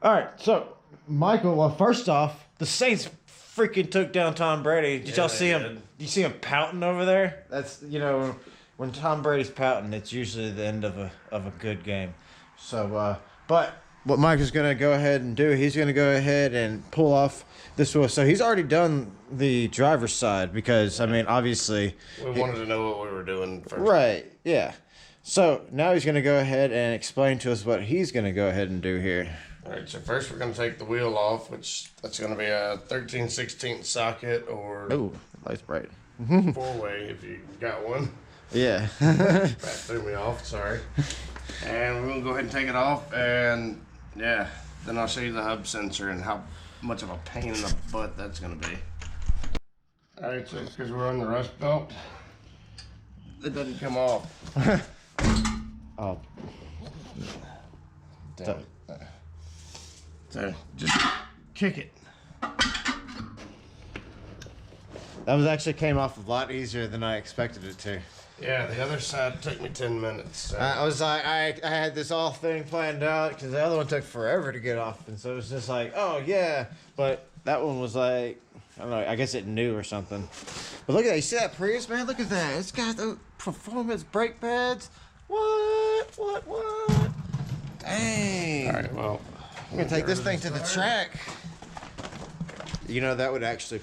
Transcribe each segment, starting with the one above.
All right, so Michael. Well, first off, the Saints freaking took down Tom Brady. Did y'all see him? You see him pouting over there? That's when Tom Brady's pouting, it's usually the end of a good game. So, but what Mike is going to go ahead and do, he's going to go ahead and pull off this wheel. So he's already done the driver's side because, I mean, obviously... We wanted to know what we were doing first. Right, yeah. So now he's going to go ahead and explain to us what he's going to go ahead and do here. All right, so first we're going to take the wheel off, which that's going to be a 13/16 socket or... Oh, light's bright. Four-way if you got one. Yeah. That threw me off, sorry. And we're going to go ahead and take it off, and yeah, then I'll show you the hub sensor and how much of a pain in the butt that's going to be. All right, so it's because we're on the rust belt. It doesn't come off. Oh. Damn it. So just kick it. That was actually came off a lot easier than I expected it to. Yeah, the other side took me 10 minutes. So. I was like, I had this all thing planned out because the other one took forever to get off, and so it was just like, oh yeah, but that one was like, I don't know, I guess it knew or something. But look at that, you see that Prius, man? Look at that, it's got the performance brake pads. What? Dang. All right, well, I'm gonna take this thing to the track. You know, that would actually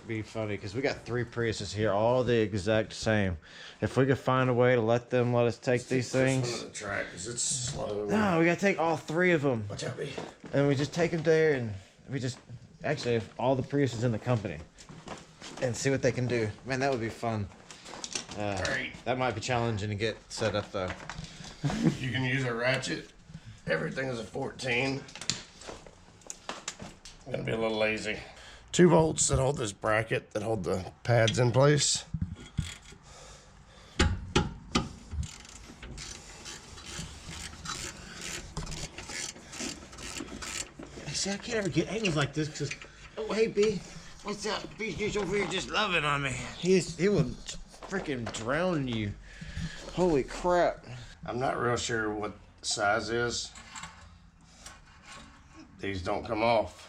be funny because we got 3 Priuses here, all the exact same. If we could find a way to let us take these things. This one to the track because it's slow. No, we gotta take all 3 of them. Watch out, B. And we just take them there, and we just actually have all the Priuses in the company and see what they can do. Man, that would be fun. Right. That might be challenging to get set up though. You can use a ratchet. Everything is a 14. I'm gonna be a little lazy. 2 bolts that hold this bracket that hold the pads in place. See, I can't ever get angles like this because, oh hey B, what's up? B's over here just loving on me. He will freaking drown you. Holy crap! I'm not real sure what the size is. These don't come off.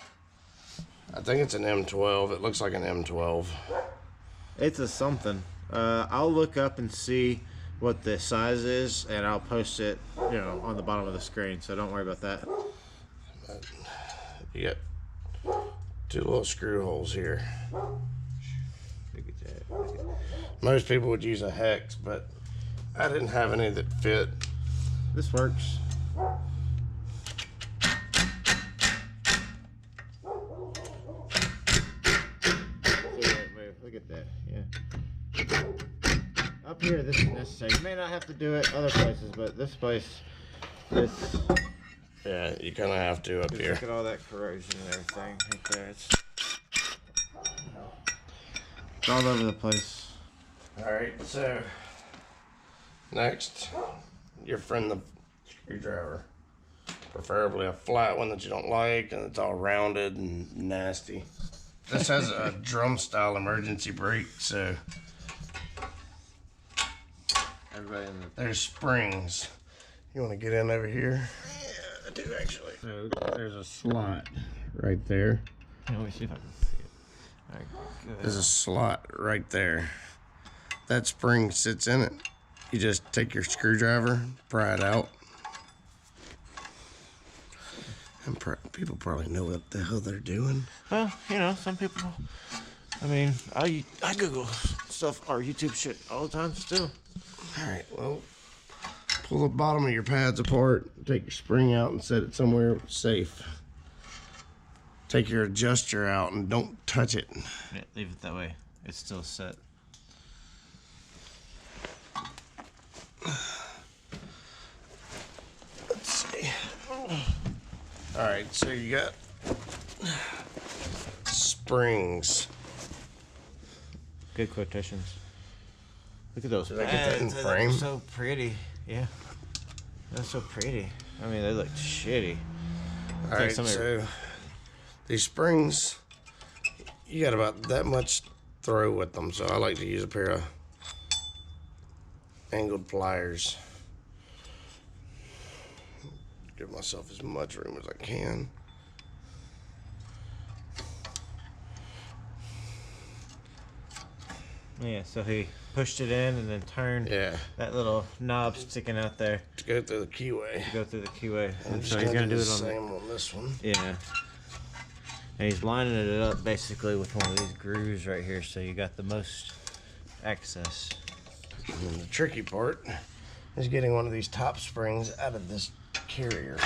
I think it's an M12. It looks like an M12. It's a something. I'll look up and see what the size is, and I'll post it, on the bottom of the screen. So don't worry about that. You got 2 little screw holes here. Look at that. Most people would use a hex, but I didn't have any that fit. This works. Look at that. Yeah. Up here, this is necessary. You may not have to do it other places, but this place, Yeah, you kind of have to up here. Look at all that corrosion and everything right there. It's all over the place. All right, so next, your friend the screwdriver. Preferably a flat one that you don't like and it's all rounded and nasty. This has a drum style emergency brake, so there's springs. You want to get in over here? Yeah, I do actually. So there's a slot right there. Let me see if I can see it. All right, good. There's a slot right there. That spring sits in it. You just take your screwdriver, pry it out. And people probably know what the hell they're doing. Well, some people. I mean, I Google stuff or YouTube shit all the time still. All right, well, pull the bottom of your pads apart, take your spring out and set it somewhere safe. Take your adjuster out and don't touch it. Yeah, leave it that way. It's still set. Let's see. All right, so you got springs. Good quotations. Look at those. Did I get that in They frame? look so pretty. Yeah. That's so pretty. I mean, they look shitty. All right, so these springs, you got about that much throw with them, so I like to use a pair of angled pliers. give myself as much room as I can. Yeah, so he pushed it in and then turned that little knob sticking out there to go through the keyway. And so he's gonna do it on the same on this one. Yeah. And he's lining it up basically with one of these grooves right here, so you got the most access. And then the tricky part is getting one of these top springs out of this carrier.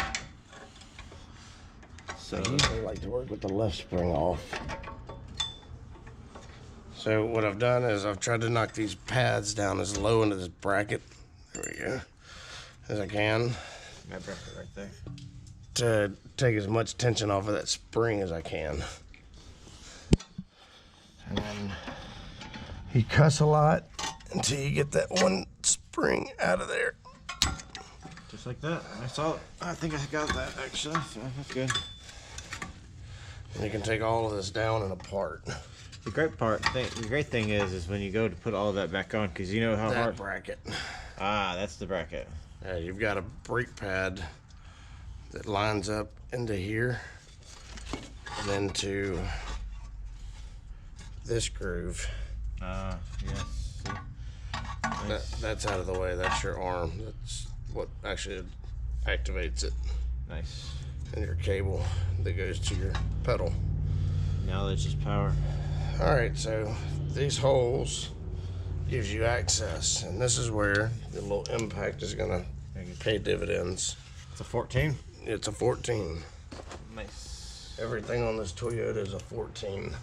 So I usually like to work with the left spring off. So what I've done is I've tried to knock these pads down as low into this bracket, there we go, as I can. That bracket right there. To take as much tension off of that spring as I can. And then you cuss a lot until you get that one spring out of there. Just like that. I think I got that actually, so that's good. And you can take all of this down and apart. The great thing is when you go to put all of that back on, because you know how hard. That bracket. Ah, that's the bracket. Yeah, you've got a brake pad that lines up into here and then to this groove. Ah, yes. Nice. That's out of the way. That's your arm. That's what actually activates it. Nice. And your cable that goes to your pedal. Now that's just power. All right, so these holes gives you access, and this is where the little impact is gonna pay dividends. It's a 14? It's a 14. Nice. Everything on this Toyota is a 14.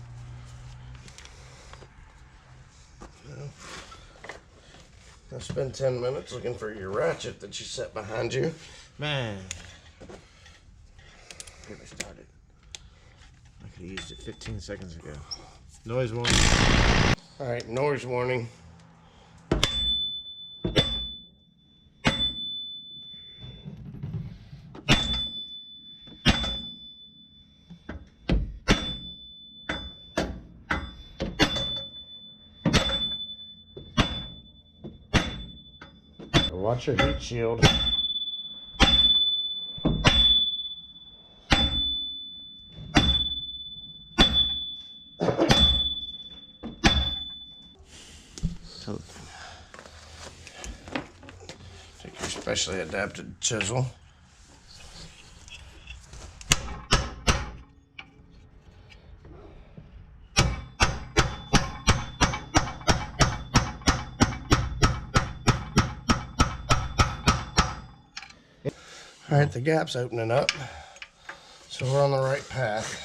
Now spend 10 minutes looking for your ratchet that you set behind you. Man. Get me started. I could have used it 15 seconds ago. Noise warning. All right, noise warning. Watch your heat shield. Take your specially adapted chisel. All right, the gap's opening up, so we're on the right path.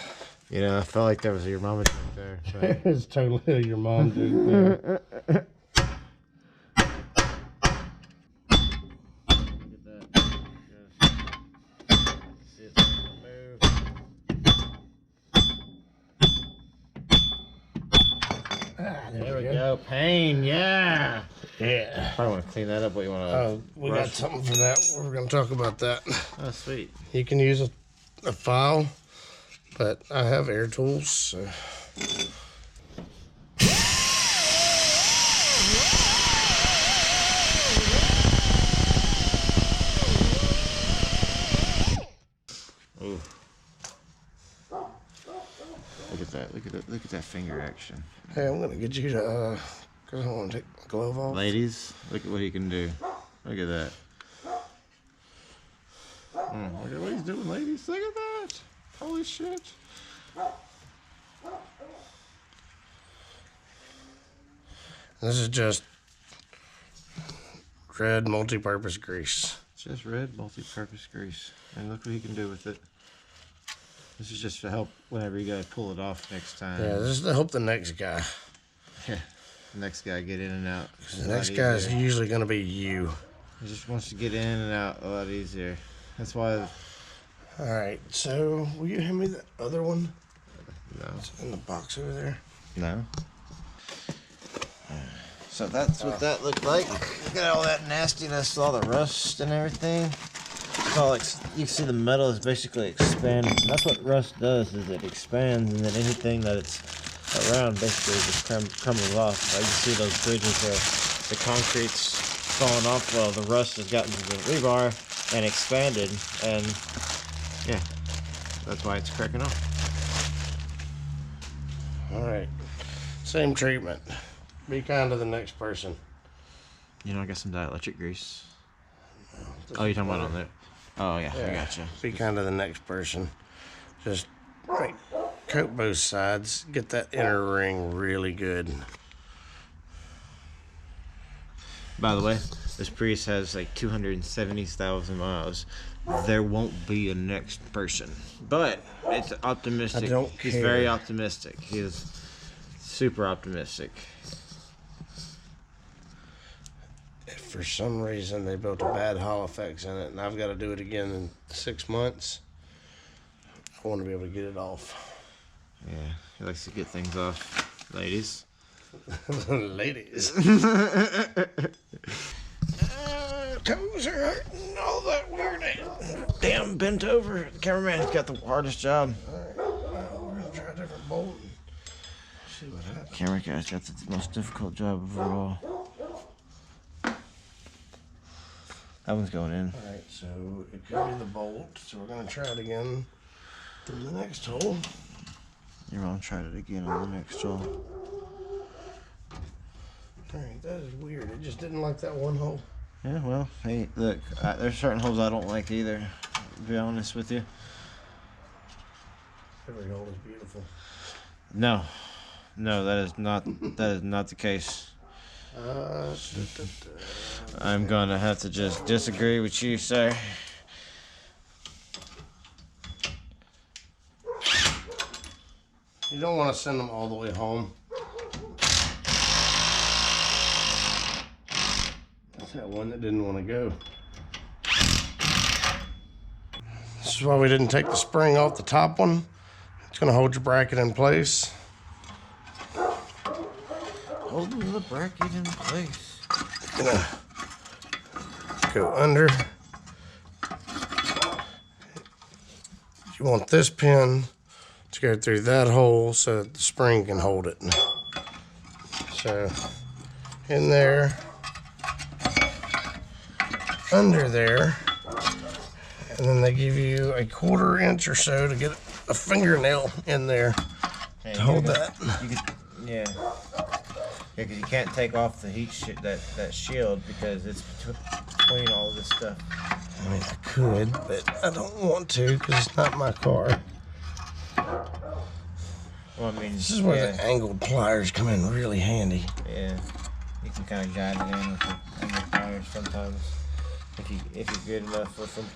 You know, I felt like that was your mama joke there. It's totally your mom joke there. There we go. Pain, yeah. Yeah. Probably want to clean that up. What you want to? Oh, we got something for that. We're going to talk about that. Oh, sweet. You can use a file, but I have air tools. So. Ooh. Look at that. Look at that finger action. Hey, I'm going to get you to, because I want to take my glove off. Ladies, look at what he can do. Look at that. Look at what he's doing, ladies. Look at that. Holy shit. This is just red multi-purpose grease. Just red multi-purpose grease. And look what he can do with it. This is just to help whenever you gotta pull it off next time. Yeah, this is to help the next guy. Yeah. The next guy get in and out. The next guy is usually going to be you. He just wants to get in and out a lot easier. That's why. All right, so will you hand me the other one? No. It's in the box over there. No. So that's what that looked like. Look at all that nastiness, all the rust and everything. It's all like, you see the metal is basically expanding. That's what rust does, is it expands, and then anything that it's around basically just crumbles off. Like you see those bridges where the concrete's falling off. Well, the rust has gotten to the rebar, and expanded, and yeah, that's why it's cracking off. Alright. Same treatment. Be kind to the next person. You know, I got some dielectric grease. Oh, you're talking about on there? Oh, yeah, I gotcha. Be kind to the next person. Just like coat both sides. Get that inner ring really good. By the way, this Prius has like 270,000 miles. There won't be a next person, but it's optimistic. I don't He's care. very optimistic. He is super optimistic. If for some reason they built a bad Hall effects in it, and I've got to do it again in 6 months, I want to be able to get it off. Yeah, he likes to get things off, ladies. Ladies. Toes are hurting. All that weird. Damn, bent over. The cameraman's got the hardest job. Alright, we're going to try a different bolt. See what happens. Camera guy's got the most difficult job of it all. That one's going in. Alright, so it could be the bolt. So we're going to try it again in the next hole. Your mom tried it again on the next hole. Alright, that is weird. It just didn't like that one hole. Yeah, well, hey, look, there's certain holes I don't like either, to be honest with you. Every hole is beautiful. No, that is not the case. I'm gonna have to just disagree with you, sir. You don't want to send them all the way home. That's that one that didn't want to go. This is why we didn't take the spring off the top one. It's going to hold your bracket in place. Holding the bracket in place. Gonna go under. You want this pin to go through that hole so that the spring can hold it. So in there, under there, and then they give you a 1/4 inch or so to get a fingernail in there to hold that. Yeah. Yeah, because you can't take off the that shield because it's between all of this stuff. I mean, I could, but I don't want to because it's not my car. Well, I mean, This is where the angled pliers come in really handy. Yeah, you can kind of guide it in with the pliers sometimes if you're good enough with them.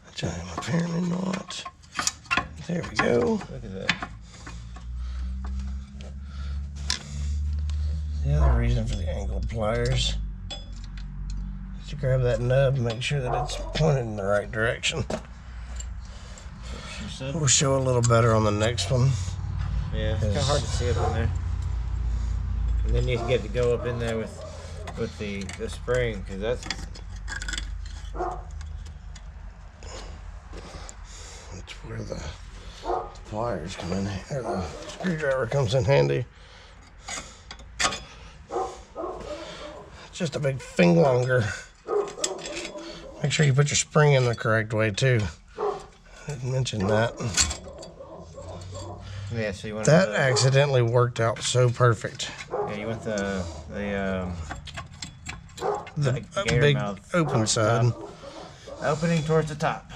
Which I am apparently not. There we go. Look at that. The other reason for the angled pliers is to grab that nub and make sure that it's pointed in the right direction. We'll show a little better on the next one. Yeah, it's kind of hard to see up in there. And then you get to go up in there with the spring, because that's where the pliers come in, or the screwdriver comes in handy. It's just a big thing longer. Make sure you put your spring in the correct way too. I didn't mention that. yeah. So you want That accidentally worked out so perfect. Yeah, you want the gator big mouth open towards the side. top. Opening towards the top,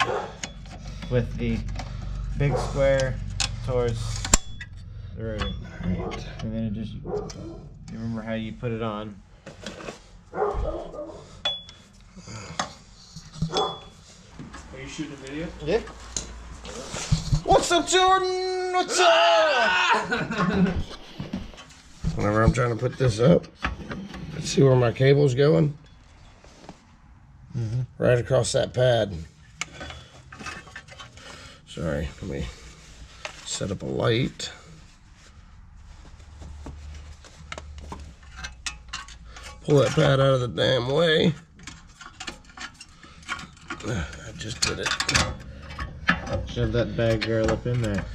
with the big square towards the road. Right. And then you remember how you put it on. Are you shooting a video? Yeah. What's up, Jordan? What's up? Whenever I'm trying to put this up, let's see where my cable's going. Right across that pad. Sorry, let me set up a light. Pull that pad out of the damn way. I just did it. Shove that bad girl up in there.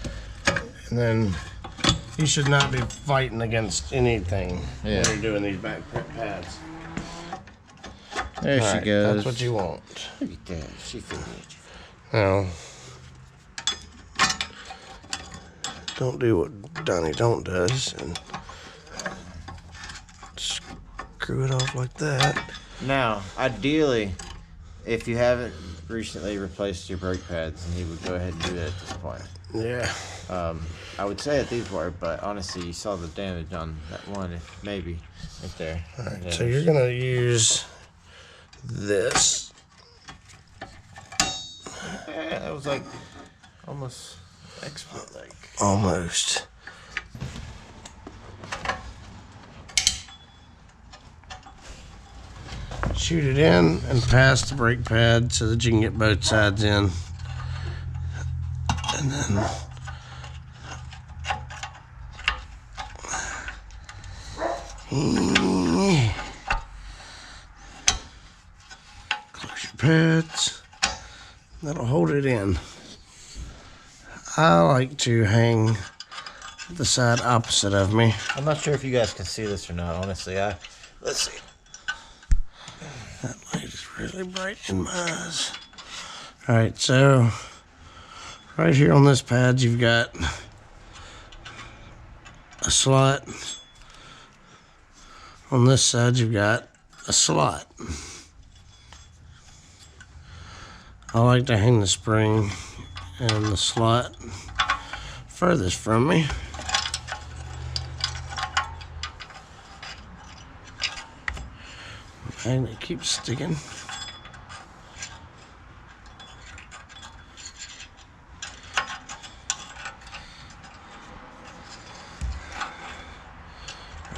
And then you should not be fighting against anything when you're doing these back pads. There she goes. That's what you want. Look at that. She figured it. Now, don't do what Donnie Don't does and screw it off like that. Now, ideally, if you haven't recently replaced your brake pads, then you would go ahead and do that at this point. Yeah. I would say that these were, but honestly, you saw the damage on that one, maybe, right there. All right, Yeah. so you're gonna use this. Yeah, that was like almost expert-like. Almost. Shoot it in and pass the brake pad so that you can get both sides in. And then close your pads. That'll hold it in. I like to hang the side opposite of me. I'm not sure if you guys can see this or not, honestly. Let's see. That light is really bright in my eyes. All right, so right here on this pad, you've got a slot. On this side, you've got a slot. I like to hang the spring and the slot furthest from me. And it keeps sticking.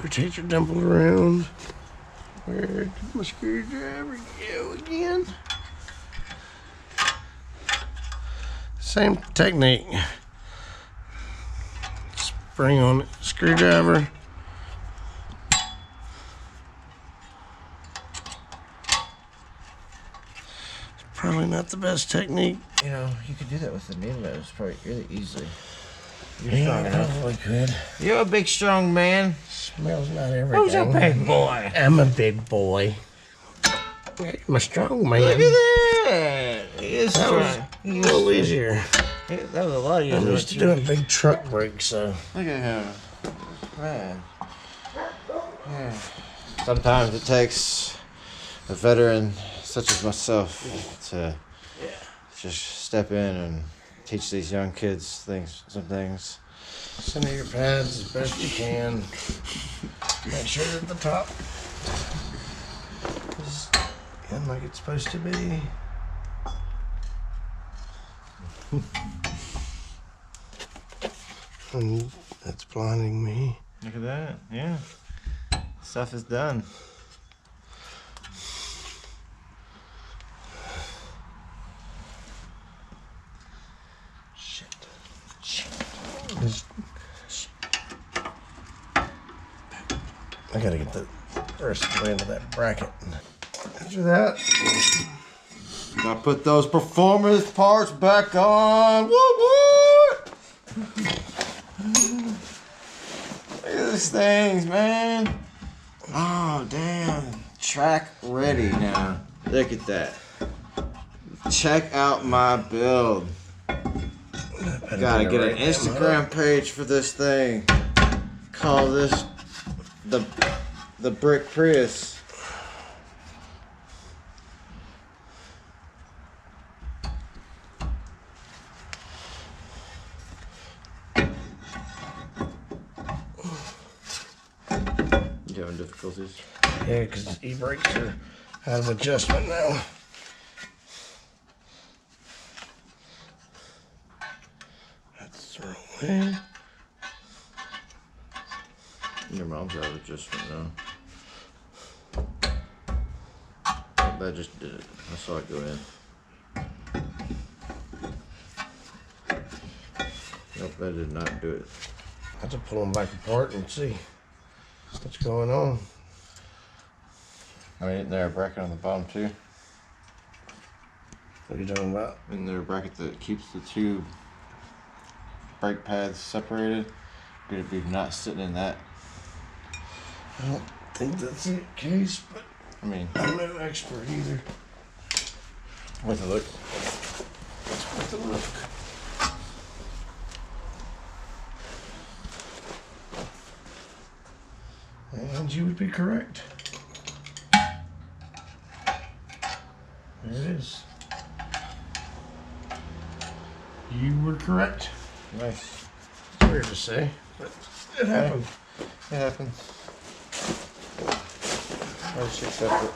Rotate your dimple around. Where did my screwdriver go again? Same technique. Spring on it, screwdriver. It's probably not the best technique. You know, you could do that with the needles probably really easily. You're Yeah, strong I enough. probably could. You're a big, strong man. Smells not everything. Who's a big boy? I'm a big boy. I'm a strong man. Look at that. He is That was strong. a little easier. That was a lot easier. I'm used to doing big truck brakes, so. Look at him. Man. Yeah. Sometimes it takes a veteran such as myself to just step in and teach these young kids some things. Center your pads as best you can. Make sure that the top is in like it's supposed to be. And that's blinding me. Look at that. Yeah. Stuff is done. Shit. I gotta get the rest of the way into that bracket. After that, Gotta put those performance parts back on. Woo woo! Look at these things, man. Oh, damn. Track ready now. Look at that. Check out my build. Gotta get an Instagram page for this thing. Call this the Brick Prius. You having difficulties? yeah, because e-brakes are out of adjustment now. That's the wrong way. Your mom's out of adjustment now. Oh, that just did it. I saw it go in. Nope, that did not do it. I have to pull them back apart and see what's going on. I mean, isn't there a bracket on the bottom too? What are you talking about? Isn't there a bracket that keeps the two brake pads separated? Could it be not sitting in that? I don't think that's the case, but I mean, I'm no expert either. with a look. With the look. And you would be correct. There it is. You were correct. Nice. It's weird to say, but it happened. It happens. I just accept it.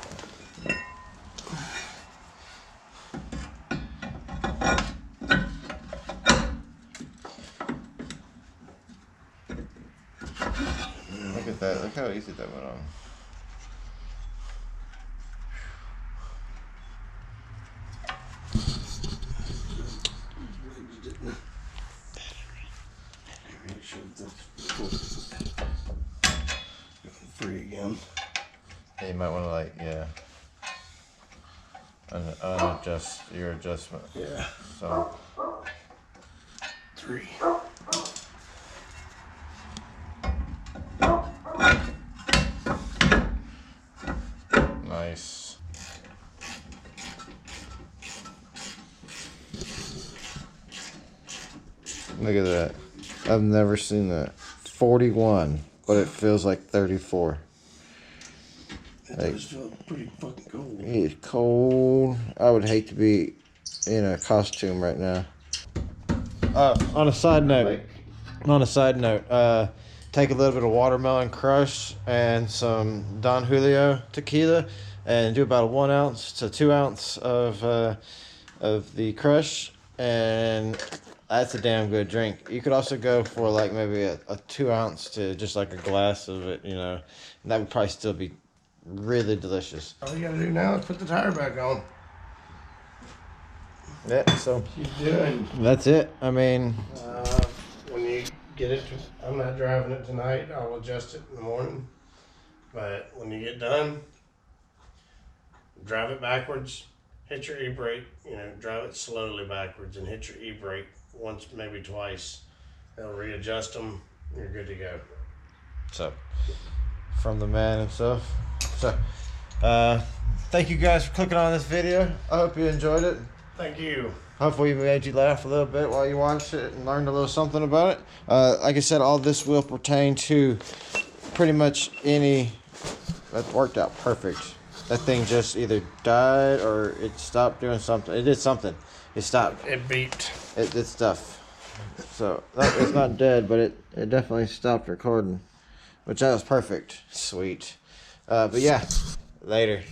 Look at that. Look how easy that went on. Free again. Yeah, you might want to unadjust your adjustment. Yeah. So 3. nice. Look at that. I've never seen that. 41, but it feels like 34. It does feel pretty fucking cold. It's cold. I would hate to be in a costume right now. On a side note, take a little bit of watermelon crush and some Don Julio tequila, and do about a 1 ounce to 2 ounce of the crush, and that's a damn good drink. You could also go for like maybe a 2 ounce to just like a glass of it, you know, and that would probably still be really delicious. All you gotta do now is put the tire back on. Yeah, so She's doing. that's it. I mean, When you get it, I'm not driving it tonight. I'll adjust it in the morning. But when you get done, drive it backwards, hit your e-brake, drive it slowly backwards and hit your e-brake once, maybe twice. They'll readjust them. You're good to go. so from the man himself. So, thank you guys for clicking on this video. I hope you enjoyed it. Thank you. Hopefully we made you laugh a little bit while you watched it and learned a little something about it. Like I said, all this will pertain to pretty much any... That worked out perfect. That thing just either died or it stopped doing something. It did something. It stopped. It beeped. It did stuff. So, it's not dead, but it definitely stopped recording. Which that was perfect. Sweet. But yeah, later.